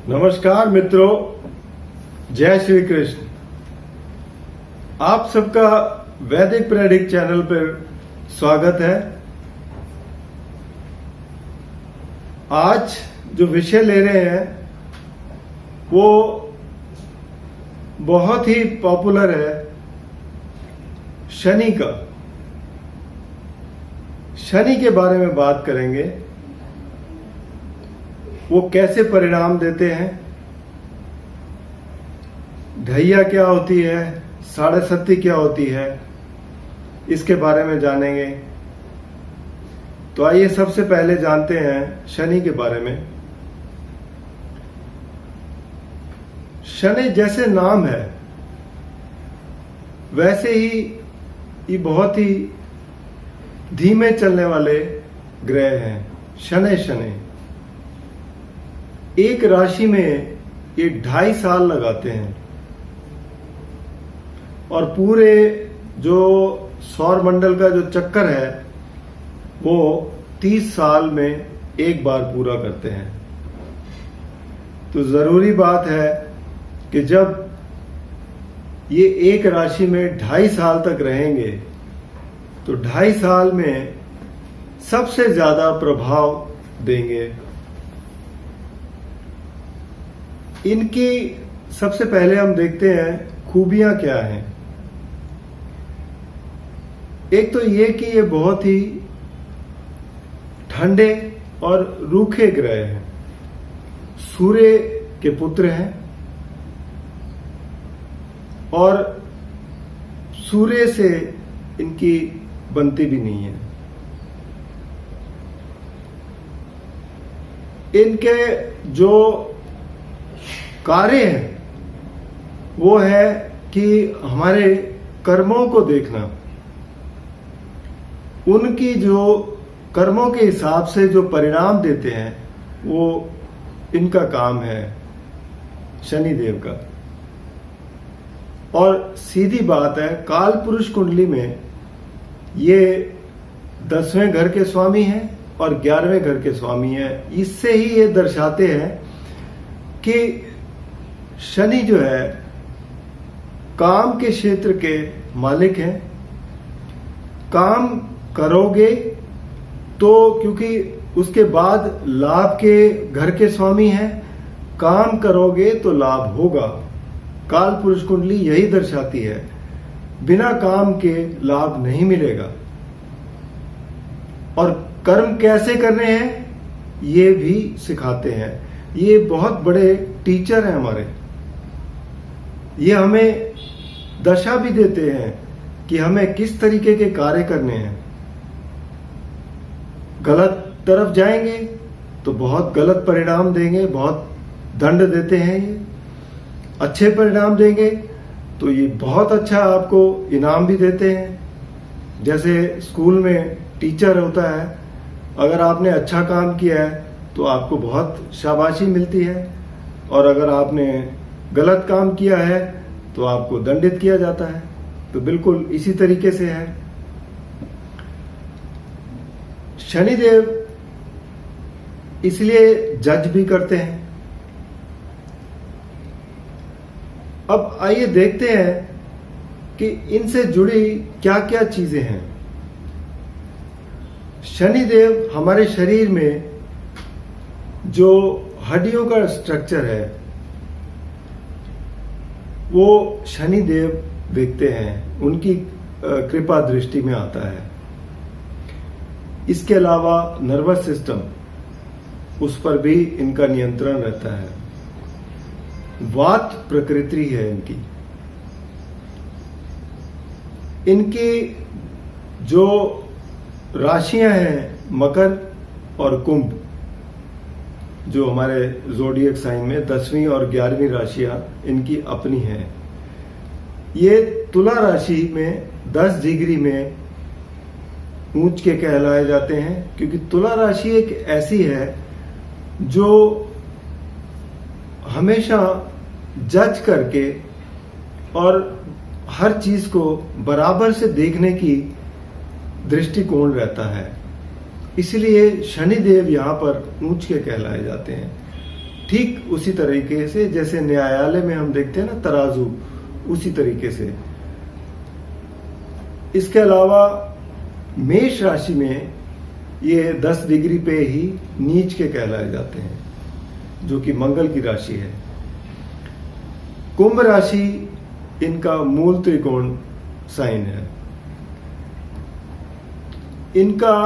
नमस्कार मित्रों, जय श्री कृष्ण। आप सबका वैदिक प्रेडिक्ट चैनल पर स्वागत है। आज जो विषय ले रहे हैं वो बहुत ही पॉपुलर है, शनि का। शनि के बारे में बात करेंगे, वो कैसे परिणाम देते हैं, ढैया क्या होती है, साढ़े सत्ती क्या होती है, इसके बारे में जानेंगे। तो आइए सबसे पहले जानते हैं शनि के बारे में। शनि जैसे नाम है वैसे ही ये बहुत ही धीमे चलने वाले ग्रह हैं। शनि शनि एक राशि में ये 2.5 साल लगाते हैं और पूरे जो सौर मंडल का जो चक्कर है वो 30 साल में एक बार पूरा करते हैं। तो जरूरी बात है कि जब ये एक राशि में 2.5 साल तक रहेंगे तो 2.5 साल में सबसे ज्यादा प्रभाव देंगे। इनकी सबसे पहले हम देखते हैं खूबियां क्या हैं। एक तो ये कि ये बहुत ही ठंडे और रूखे ग्रह हैं, सूर्य के पुत्र हैं और सूर्य से इनकी बनती भी नहीं है। इनके जो कार्य है वो है कि हमारे कर्मों को देखना, उनकी जो कर्मों के हिसाब से जो परिणाम देते हैं वो इनका काम है शनिदेव का। और सीधी बात है, काल पुरुष कुंडली में ये 10वें घर के स्वामी हैं और 11वें घर के स्वामी हैं। इससे ही ये दर्शाते हैं कि शनि जो है काम के क्षेत्र के मालिक हैं। काम करोगे तो, क्योंकि उसके बाद लाभ के घर के स्वामी हैं, काम करोगे तो लाभ होगा। काल पुरुष कुंडली यही दर्शाती है, बिना काम के लाभ नहीं मिलेगा। और कर्म कैसे करने हैं ये भी सिखाते हैं। ये बहुत बड़े टीचर हैं हमारे। ये हमें दशा भी देते हैं कि हमें किस तरीके के कार्य करने हैं। गलत तरफ जाएंगे तो बहुत गलत परिणाम देंगे, बहुत दंड देते हैं। ये अच्छे परिणाम देंगे तो ये बहुत अच्छा आपको इनाम भी देते हैं। जैसे स्कूल में टीचर होता है, अगर आपने अच्छा काम किया है तो आपको बहुत शाबाशी मिलती है, और अगर आपने गलत काम किया है तो आपको दंडित किया जाता है। तो बिल्कुल इसी तरीके से है। शनिदेव इसलिए जज भी करते हैं। अब आइए देखते हैं कि इनसे जुड़ी क्या क्या चीजें हैं। शनिदेव हमारे शरीर में जो हड्डियों का स्ट्रक्चर है वो शनिदेव देखते हैं, उनकी कृपा दृष्टि में आता है। इसके अलावा नर्वस सिस्टम, उस पर भी इनका नियंत्रण रहता है। वात प्रकृति है इनकी। इनकी जो राशियां हैं मकर और कुंभ, जो हमारे ज़ोडिएक साइन में 10वीं और 11वीं राशियां इनकी अपनी हैं। ये तुला राशि में 10 डिग्री में ऊंच के कहलाए जाते हैं, क्योंकि तुला राशि एक ऐसी है जो हमेशा जज करके और हर चीज को बराबर से देखने की दृष्टिकोण रहता है। इसलिए शनिदेव यहाँ पर ऊंच के कहलाए जाते हैं। ठीक उसी तरीके से जैसे न्यायालय में हम देखते हैं ना तराजू, उसी तरीके से। इसके अलावा मेष राशि में ये 10 डिग्री पे ही नीच के कहलाए जाते हैं, जो कि मंगल की राशि है। कुंभ राशि इनका मूल त्रिकोण साइन है। इनका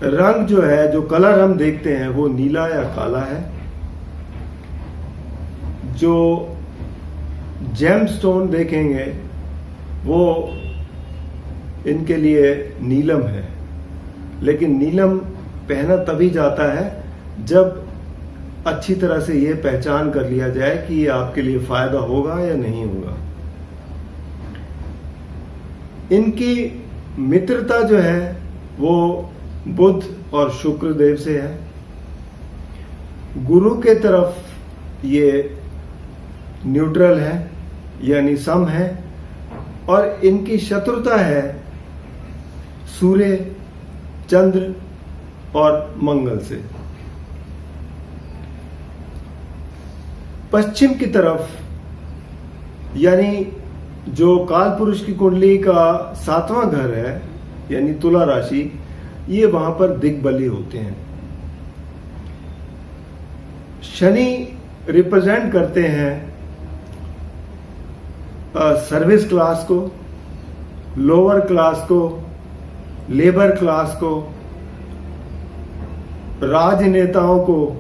रंग जो है, जो कलर हम देखते हैं वो नीला या काला है। जो जेमस्टोन देखेंगे वो इनके लिए नीलम है, लेकिन नीलम पहना तभी जाता है जब अच्छी तरह से ये पहचान कर लिया जाए कि ये आपके लिए फायदा होगा या नहीं होगा। इनकी मित्रता जो है वो बुध और शुक्र देव से है। गुरु के तरफ ये न्यूट्रल है, यानी सम है, और इनकी शत्रुता है सूर्य, चंद्र और मंगल से। पश्चिम की तरफ, यानी जो काल पुरुष की कुंडली का 7वां घर है, यानी तुला राशि, ये वहां पर दिग्बली होते हैं। शनि रिप्रेजेंट करते हैं सर्विस क्लास को, लोअर क्लास को, लेबर क्लास को, राजनेताओं को।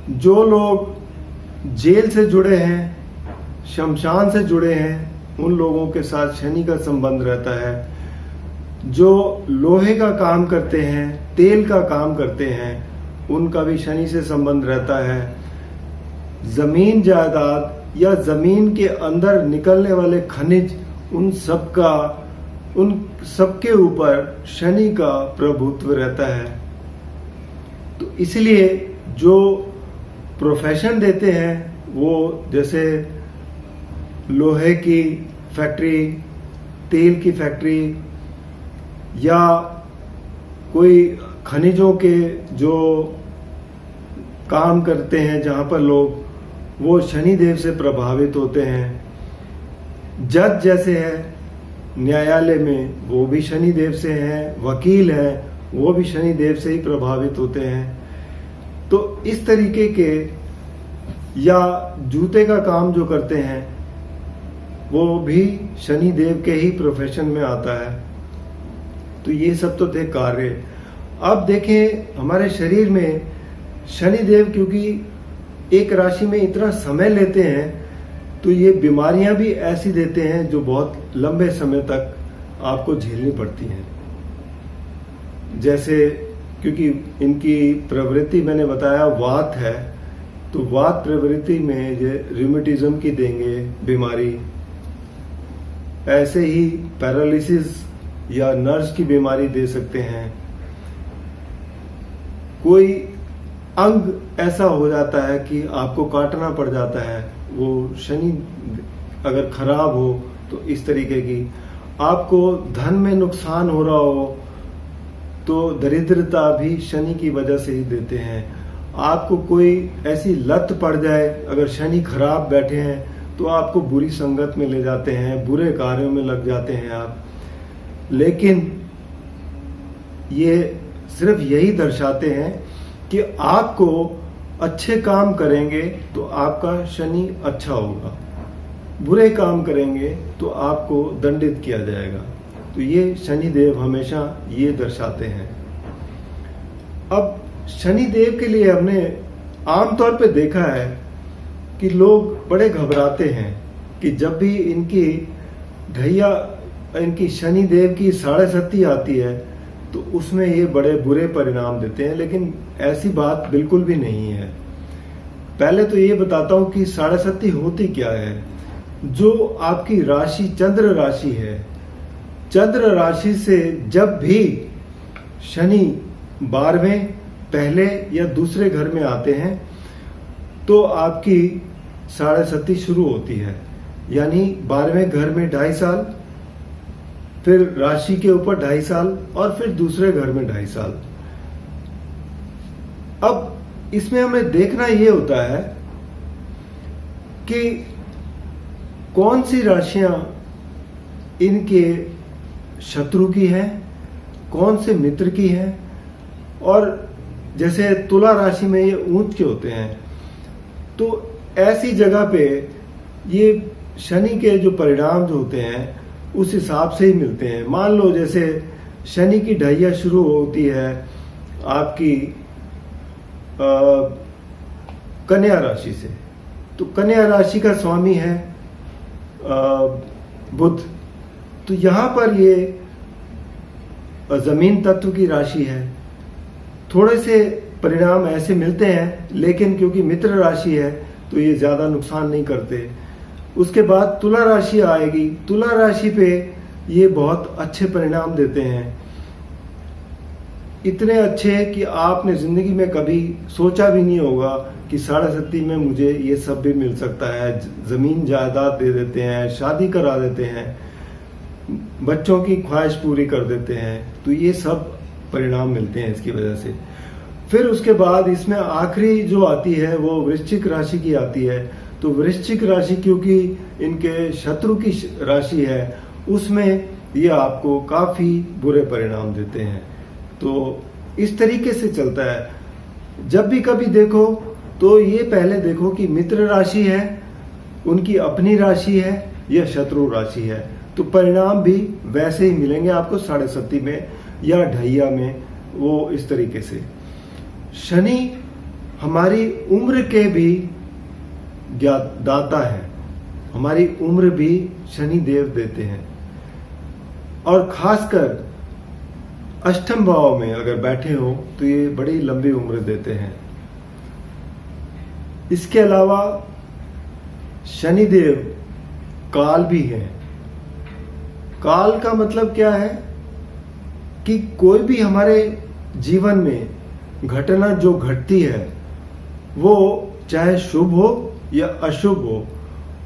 जो लोग जेल से जुड़े हैं, शमशान से जुड़े हैं, उन लोगों के साथ शनि का संबंध रहता है। जो लोहे का काम करते हैं, तेल का काम करते हैं, उनका भी शनि से संबंध रहता है। जमीन जायदाद या जमीन के अंदर निकलने वाले खनिज, उन सबके ऊपर शनि का प्रभुत्व रहता है। तो इसलिए जो प्रोफेशन देते हैं, वो जैसे लोहे की फैक्ट्री, तेल की फैक्ट्री, या कोई खनिजों के जो काम करते हैं जहां पर लोग, वो शनि देव से प्रभावित होते हैं। जज जैसे है न्यायालय में, वो भी शनि देव से हैं। वकील हैं, वो भी शनि देव से ही प्रभावित होते हैं। तो इस तरीके के, या जूते का काम जो करते हैं, वो भी शनि देव के ही प्रोफेशन में आता है। तो ये सब तो थे कार्य। अब देखें हमारे शरीर में शनि देव क्योंकि एक राशि में इतना समय लेते हैं, तो ये बीमारियां भी ऐसी देते हैं जो बहुत लंबे समय तक आपको झेलनी पड़ती हैं। जैसे क्योंकि इनकी प्रवृत्ति मैंने बताया वात है, तो वात प्रवृत्ति में ये रिमेटिज्म की देंगे बीमारी। ऐसे ही पैरालिसिस या नर्व्स की बीमारी दे सकते हैं। कोई अंग ऐसा हो जाता है कि आपको काटना पड़ जाता है, वो शनि अगर खराब हो तो इस तरीके की। आपको धन में नुकसान हो रहा हो तो दरिद्रता भी शनि की वजह से ही देते हैं। आपको कोई ऐसी लत पड़ जाए, अगर शनि खराब बैठे हैं, तो आपको बुरी संगत में ले जाते हैं, बुरे कार्यों में लग जाते हैं आप। लेकिन ये सिर्फ यही दर्शाते हैं कि आपको अच्छे काम करेंगे तो आपका शनि अच्छा होगा, बुरे काम करेंगे तो आपको दंडित किया जाएगा। तो ये शनि देव हमेशा ये दर्शाते हैं। अब शनि देव के लिए हमने आमतौर पे देखा है कि लोग बड़े घबराते हैं कि जब भी इनकी शनि देव की 7.5 आती है तो उसमें ये बड़े बुरे परिणाम देते हैं, लेकिन ऐसी बात बिल्कुल भी नहीं है। पहले तो ये बताता हूं कि 7.5 होती क्या है। जो आपकी राशि चंद्र राशि है, चंद्र राशि से जब भी शनि 12वें पहले या दूसरे घर में आते हैं तो आपकी 7.5 शुरू होती है। यानी 12वें घर में 2.5 साल, फिर राशि के ऊपर 2.5 साल, और फिर दूसरे घर में 2.5 साल। अब इसमें हमें देखना ये होता है कि कौन सी राशियां इनके शत्रु की है, कौन से मित्र की है। और जैसे तुला राशि में ये ऊंच के होते हैं, तो ऐसी जगह पे ये शनि के जो परिणाम जो होते हैं उस हिसाब से ही मिलते हैं। मान लो जैसे शनि की ढैया शुरू होती है आपकी कन्या राशि से, तो कन्या राशि का स्वामी है बुध, तो यहां पर ये जमीन तत्व की राशि है। थोड़े से परिणाम ऐसे मिलते हैं, लेकिन क्योंकि मित्र राशि है तो ये ज्यादा नुकसान नहीं करते। उसके बाद तुला राशि आएगी। तुला राशि पे ये बहुत अच्छे परिणाम देते हैं, इतने अच्छे कि आपने जिंदगी में कभी सोचा भी नहीं होगा कि 7.5 में मुझे ये सब भी मिल सकता है। जमीन जायदाद दे देते हैं, शादी करा देते हैं, बच्चों की ख्वाहिश पूरी कर देते हैं। तो ये सब परिणाम मिलते हैं इसकी वजह से। फिर उसके बाद इसमें आखिरी जो आती है वो वृश्चिक राशि की आती है। तो वृश्चिक राशि क्योंकि इनके शत्रु की राशि है, उसमें ये आपको काफी बुरे परिणाम देते हैं। तो इस तरीके से चलता है। जब भी कभी देखो तो ये पहले देखो कि मित्र राशि है, उनकी अपनी राशि है या शत्रु राशि है, तो परिणाम भी वैसे ही मिलेंगे आपको 7.5 में या ढैया में, वो इस तरीके से। शनि हमारी उम्र के भी दाता है, हमारी उम्र भी शनि देव देते हैं। और खासकर अष्टम भाव में अगर बैठे हो तो ये बड़ी लंबी उम्र देते हैं। इसके अलावा शनिदेव काल भी है। काल का मतलब क्या है कि कोई भी हमारे जीवन में घटना जो घटती है वो चाहे शुभ हो या अशुभ हो,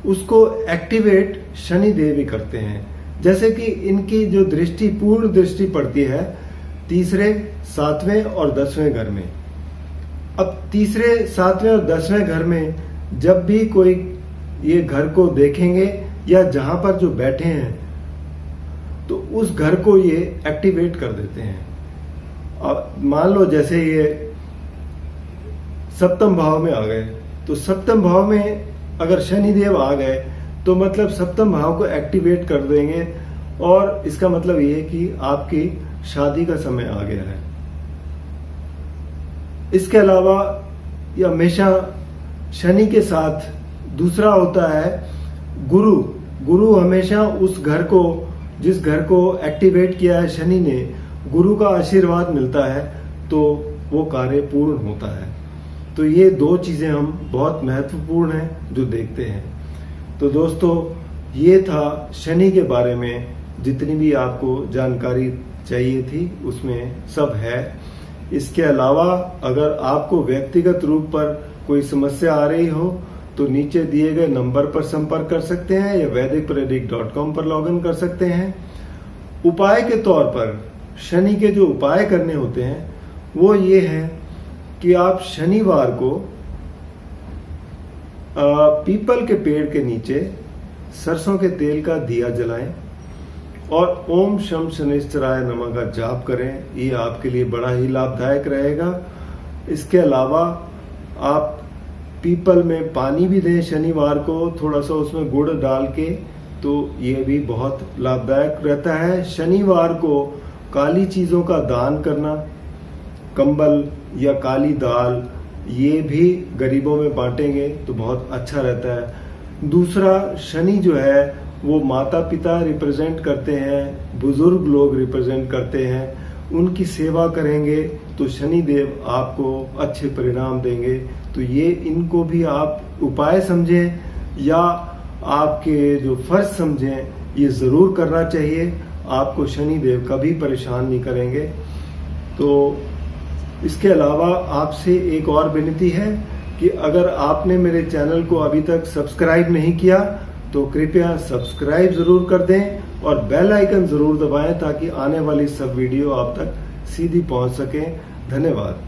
उसको एक्टिवेट शनिदेव ही करते हैं। जैसे कि इनकी जो दृष्टि पूर्ण दृष्टि पड़ती है 3रे, 7वें और 10वें घर में। अब 3रे, 7वें और 10वें घर में जब भी कोई ये घर को देखेंगे या जहां पर जो बैठे हैं, तो उस घर को ये एक्टिवेट कर देते हैं। अब मान लो जैसे ये सप्तम भाव में आ गए, तो सप्तम भाव में अगर शनिदेव आ गए तो मतलब सप्तम भाव को एक्टिवेट कर देंगे, और इसका मतलब ये है कि आपकी शादी का समय आ गया है। इसके अलावा ये हमेशा शनि के साथ दूसरा होता है गुरु। गुरु हमेशा उस घर को, जिस घर को एक्टिवेट किया है शनि ने, गुरु का आशीर्वाद मिलता है तो वो कार्य पूर्ण होता है। तो ये 2 चीजें हम बहुत महत्वपूर्ण हैं जो देखते हैं। तो दोस्तों, ये था शनि के बारे में जितनी भी आपको जानकारी चाहिए थी उसमें सब है। इसके अलावा अगर आपको व्यक्तिगत रूप पर कोई समस्या आ रही हो तो नीचे दिए गए नंबर पर संपर्क कर सकते हैं या vedicpredict.com पर लॉगिन कर सकते हैं। उपाय के तौर पर शनि के जो उपाय करने होते हैं वो ये है कि आप शनिवार को पीपल के पेड़ के नीचे सरसों के तेल का दिया जलाएं और ओम शम शनिश्चराय नमः का जाप करें। ये आपके लिए बड़ा ही लाभदायक रहेगा। इसके अलावा आप पीपल में पानी भी दें शनिवार को, थोड़ा सा उसमें गुड़ डाल के, तो ये भी बहुत लाभदायक रहता है। शनिवार को काली चीजों का दान करना, कंबल या काली दाल, ये भी गरीबों में बांटेंगे तो बहुत अच्छा रहता है। दूसरा, शनि जो है वो माता पिता रिप्रेजेंट करते हैं, बुजुर्ग लोग रिप्रेजेंट करते हैं, उनकी सेवा करेंगे तो शनि देव आपको अच्छे परिणाम देंगे। तो ये इनको भी आप उपाय समझें या आपके जो फर्ज समझें, ये जरूर करना चाहिए। आपको शनि देव कभी परेशान नहीं करेंगे। तो इसके अलावा आपसे एक और विनती है कि अगर आपने मेरे चैनल को अभी तक सब्सक्राइब नहीं किया तो कृपया सब्सक्राइब जरूर कर दें और बेल आइकन जरूर दबाएं ताकि आने वाली सब वीडियो आप तक सीधी पहुंच सके। धन्यवाद।